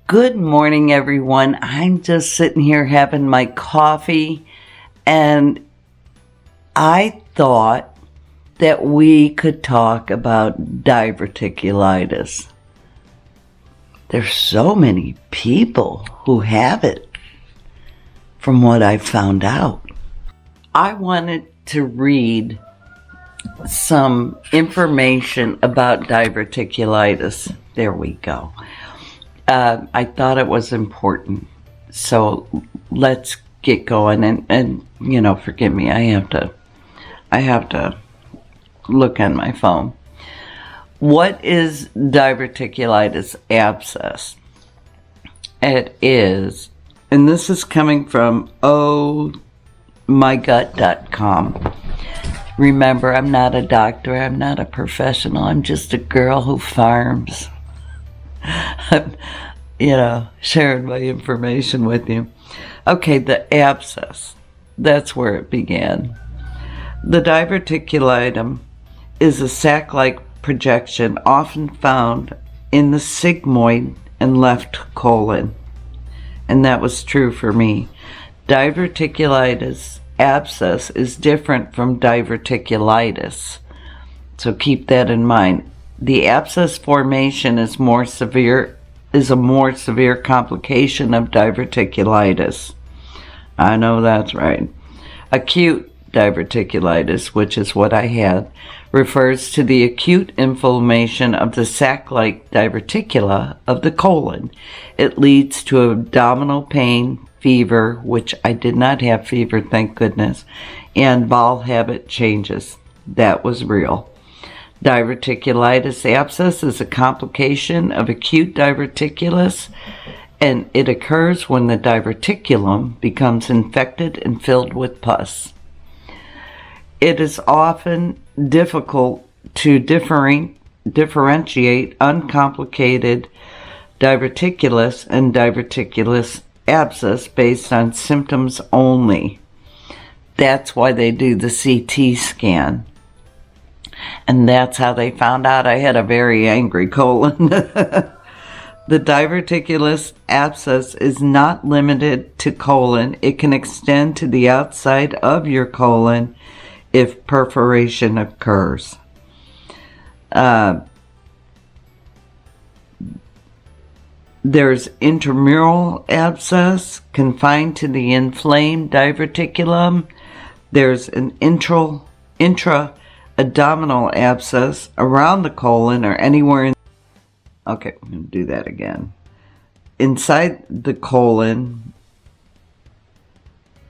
Good morning, everyone. I'm just sitting here having my coffee, and I thought that we could talk about diverticulitis. There's so many people who have it, from what I've found out. I wanted to read some information about diverticulitis. There we go. I thought it was important. So let's get going. And forgive me, I have to look on my phone. What is diverticulitis abscess? It is, and this is coming from ohmygut.com. Remember, I'm not a doctor, I'm not a professional, I'm just a girl who farms. I'm, sharing my information with you. Okay, the abscess, that's where it began. The diverticulitum is a sac-like projection often found in the sigmoid and left colon. And that was true for me. Diverticulitis abscess is different from diverticulitis. So keep that in mind. The abscess formation is a more severe complication of diverticulitis. I know that's right. Acute diverticulitis, which is what I had, refers to the acute inflammation of the sac-like diverticula of the colon. It leads to abdominal pain, fever, which I did not have fever, thank goodness, and bowel habit changes. That was real. Diverticulitis abscess is a complication of acute diverticulitis, and it occurs when the diverticulum becomes infected and filled with pus. It is often difficult to differentiate uncomplicated diverticulus and diverticulus abscess based on symptoms only. That's why they do the CT scan. And that's how they found out I had a very angry colon. The diverticulus abscess is not limited to colon. It can extend to the outside of your colon if perforation occurs. There's intramural abscess confined to the inflamed diverticulum. There's an intra-abdominal abscess around the colon or anywhere in... Okay, I'm going to do that again. Inside the colon...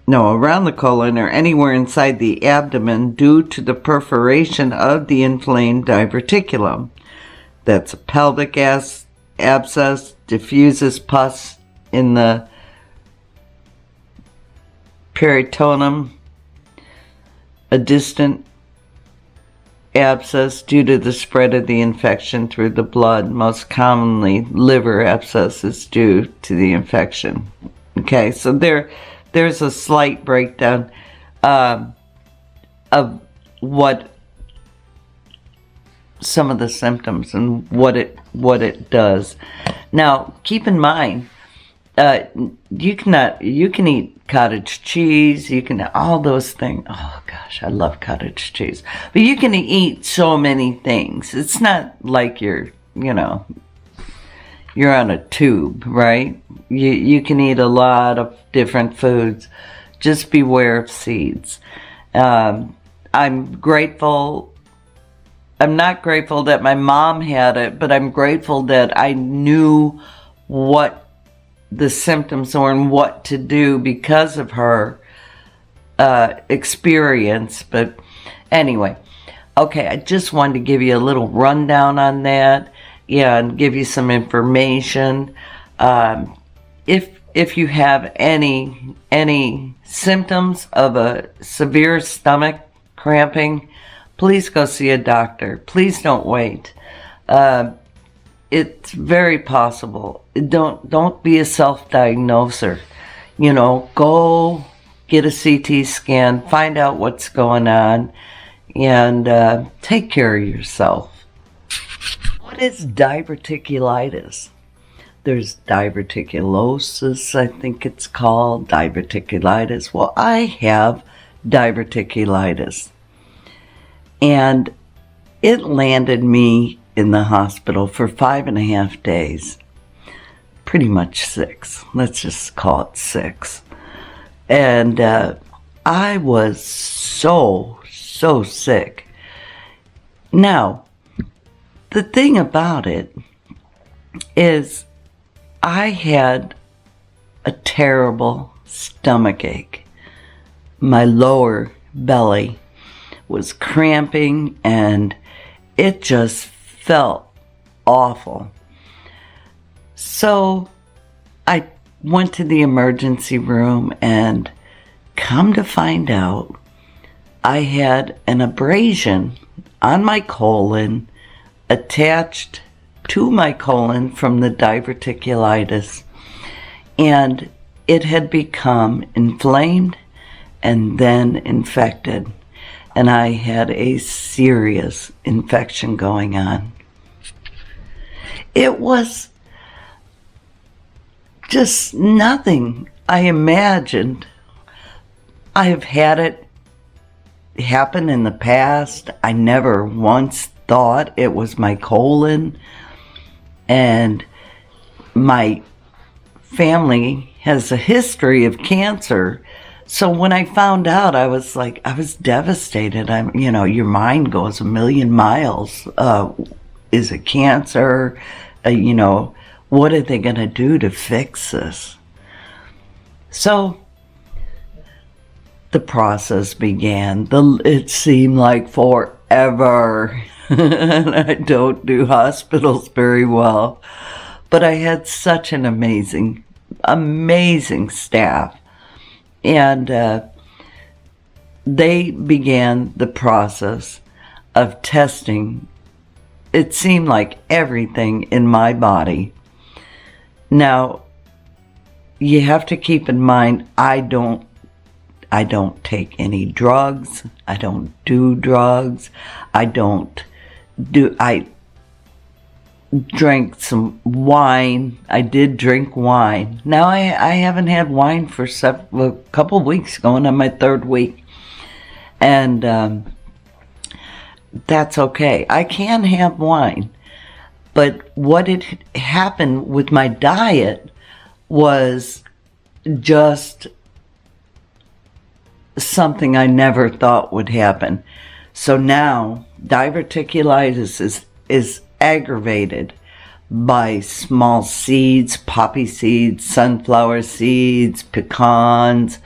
No, around the colon or anywhere inside the abdomen due to the perforation of the inflamed diverticulum. That's a pelvic abscess, diffuses pus in the peritoneum, a distant abscess due to the spread of the infection through the blood. Most commonly, liver abscess is due to the infection. Okay, so there's a slight breakdown of what some of the symptoms and what it does. Now, keep in mind, you can eat cottage cheese, you can all those things. Oh gosh, I love cottage cheese. But you can eat so many things. It's not like you're on a tube, right? You can eat a lot of different foods. Just beware of seeds. I'm not grateful that my mom had it, but I'm grateful that I knew what the symptoms were and what to do because of her experience. But anyway, okay, I just wanted to give you a little rundown on that. Yeah, and give you some information. If you have any symptoms of a severe stomach cramping, please go see a doctor. Please don't wait. It's very possible. Don't be a self-diagnoser. Go get a CT scan, find out what's going on, and take care of yourself. What is diverticulitis? there's diverticulosis, I think it's called, diverticulitis. Well, I have diverticulitis. And it landed me in the hospital for 5.5 days. Pretty much 6. Let's just call it 6. And I was so sick. Now, the thing about it is I had a terrible stomach ache. My lower belly was cramping and it just felt awful. So I went to the emergency room, and come to find out, I had an abrasion on my colon attached to my colon from the diverticulitis, and it had become inflamed and then infected, and I had a serious infection going on. It was just nothing I imagined. I have had it happen in the past. I never once thought it was my colon, and my family has a history of cancer. So when I found out, I was devastated. Your mind goes a million miles. Is it cancer? What are they going to do to fix this? So the process began. It seemed like forever. And I don't do hospitals very well. But I had such an amazing staff. And they began the process of testing. It seemed like everything in my body. Now, you have to keep in mind, I don't take any drugs. I don't do drugs. I drank some wine. I did drink wine. Now I haven't had wine for a couple weeks, going on my 3rd week. And that's okay. I can have wine. But what had happened with my diet was just something I never thought would happen. So now diverticulitis is aggravated by small seeds, poppy seeds, sunflower seeds, pecans,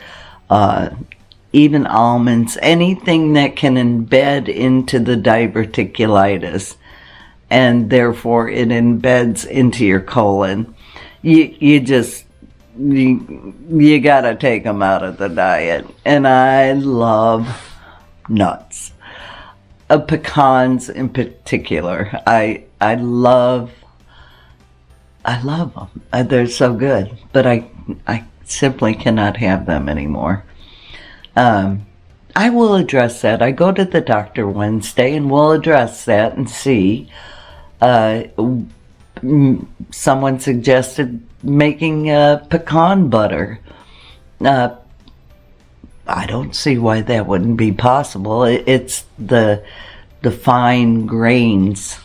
even almonds, anything that can embed into the diverticulitis, and therefore it embeds into your colon. You gotta take them out of the diet. And I love nuts. Pecans in particular. I love them. They're so good. But I simply cannot have them anymore. I will address that. I go to the doctor Wednesday, and we'll address that and see. Someone suggested making pecan butter. I don't see why that wouldn't be possible. It's the fine grains,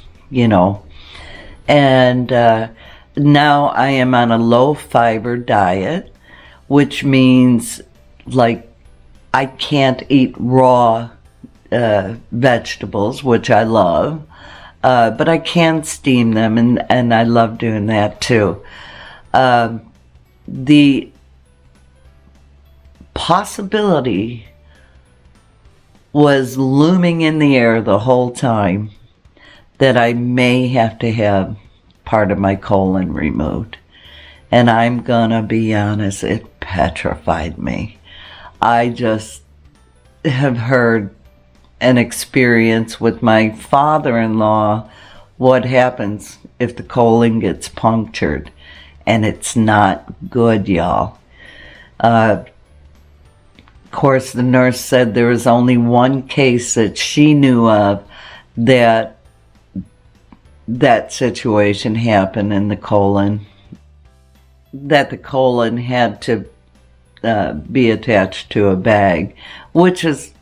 And now I am on a low fiber diet, which means I can't eat raw vegetables, which I love. But I can steam them, and I love doing that too. The possibility was looming in the air the whole time that I may have to have part of my colon removed. And I'm gonna be honest, it petrified me. I just have heard an experience with my father-in-law what happens if the colon gets punctured, and it's not good, y'all. Of course, the nurse said there was only one case that she knew of that situation happened in the colon. that the colon had to be attached to a bag, which is,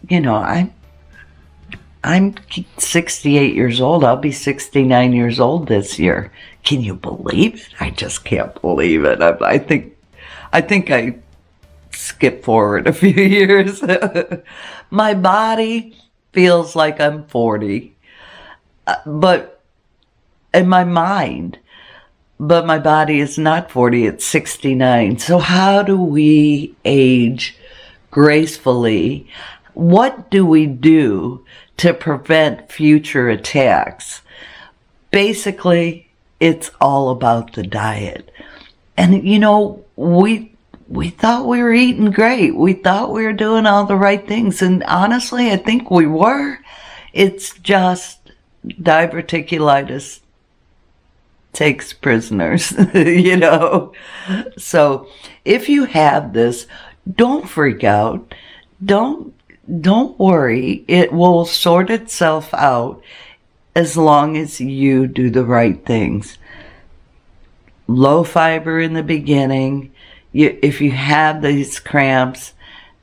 I'm 68 years old. I'll be 69 years old this year. Can you believe it? I just can't believe it. I think I skipped forward a few years. My body feels like I'm 40, but in my mind, but my body is not 40, it's 69. So how do we age gracefully? What do we do to prevent future attacks? Basically, it's all about the diet. And we thought we were eating great. We thought we were doing all the right things. And honestly, I think we were. It's just diverticulitis takes prisoners, So if you have this, don't freak out. Don't worry. It will sort itself out as long as you do the right things. Low fiber in the beginning. If you have these cramps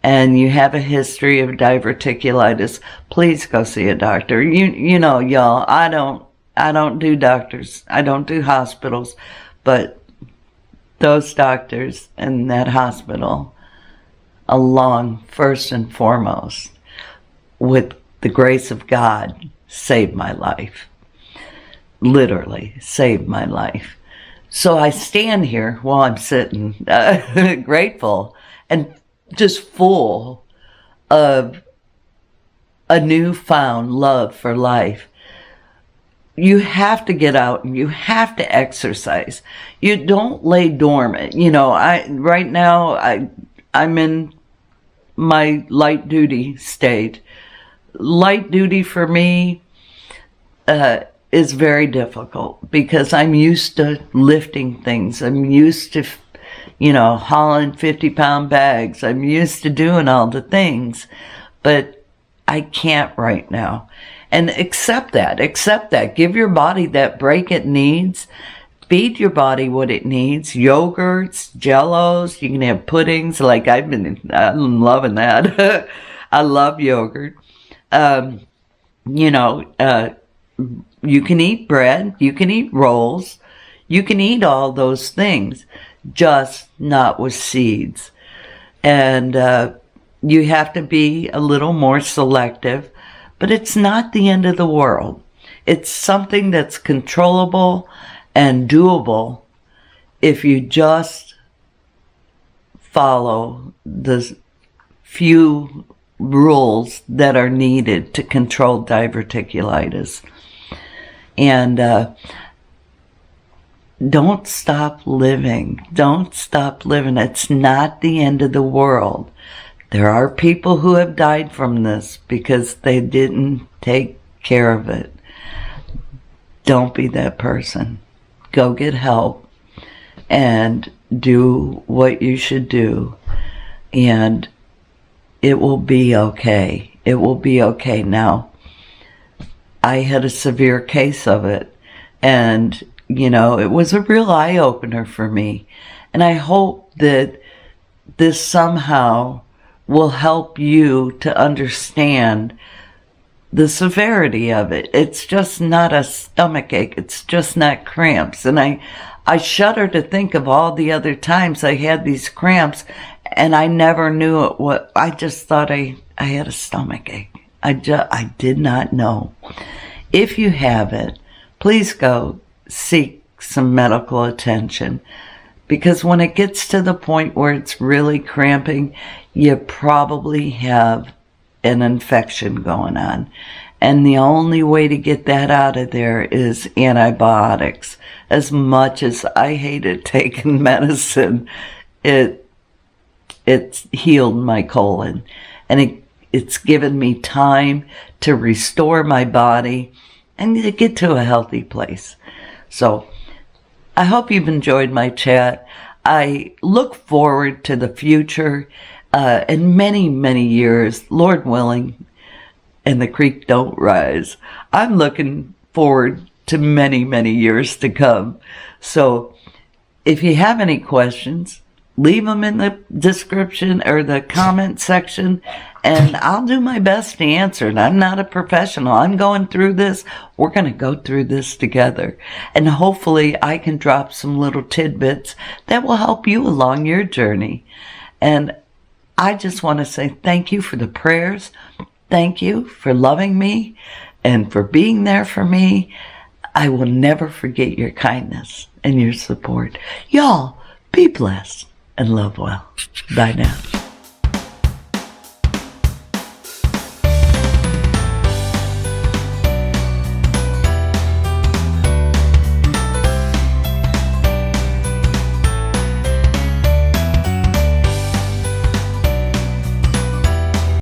and you have a history of diverticulitis, please go see a doctor. Y'all, I don't do doctors. I don't do hospitals, but those doctors in that hospital, along first and foremost, with the grace of God, saved my life. Literally saved my life. So I stand here while I'm sitting, grateful and just full of a newfound love for life. You have to get out and you have to exercise. You don't lay dormant. Right now I'm in my light duty state. Light duty for me is very difficult because I'm used to lifting things. I'm used to, hauling 50-pound bags. I'm used to doing all the things, but I can't right now. And accept that. Give your body that break it needs. Feed your body what it needs. Yogurts, jellos, you can have puddings. Like I'm loving that. I love yogurt. You can eat bread, you can eat rolls, you can eat all those things, just not with seeds. And you have to be a little more selective, but it's not the end of the world. It's something that's controllable and doable if you just follow the few rules that are needed to control diverticulitis. And don't stop living. Don't stop living. It's not the end of the world. There are people who have died from this because they didn't take care of it. Don't be that person. Go get help and do what you should do. And it will be okay. It will be okay. Now, I had a severe case of it, and it was a real eye-opener for me. And I hope that this somehow will help you to understand the severity of it. It's just not a stomach ache. It's just not cramps. And I shudder to think of all the other times I had these cramps, and I never knew it. I just thought I had a stomach ache. I did not know. If you have it, please go seek some medical attention, because when it gets to the point where it's really cramping, you probably have an infection going on. And the only way to get that out of there is antibiotics. As much as I hated taking medicine, it's healed my colon. And it's given me time to restore my body and to get to a healthy place. So I hope you've enjoyed my chat. I look forward to the future in many, many years, Lord willing, and the creek don't rise. I'm looking forward to many, many years to come. So if you have any questions, leave them in the description or the comment section, and I'll do my best to answer it. I'm not a professional. I'm going through this. We're going to go through this together. And hopefully I can drop some little tidbits that will help you along your journey. And I just want to say thank you for the prayers. Thank you for loving me and for being there for me. I will never forget your kindness and your support. Y'all, be blessed and love well. Bye now.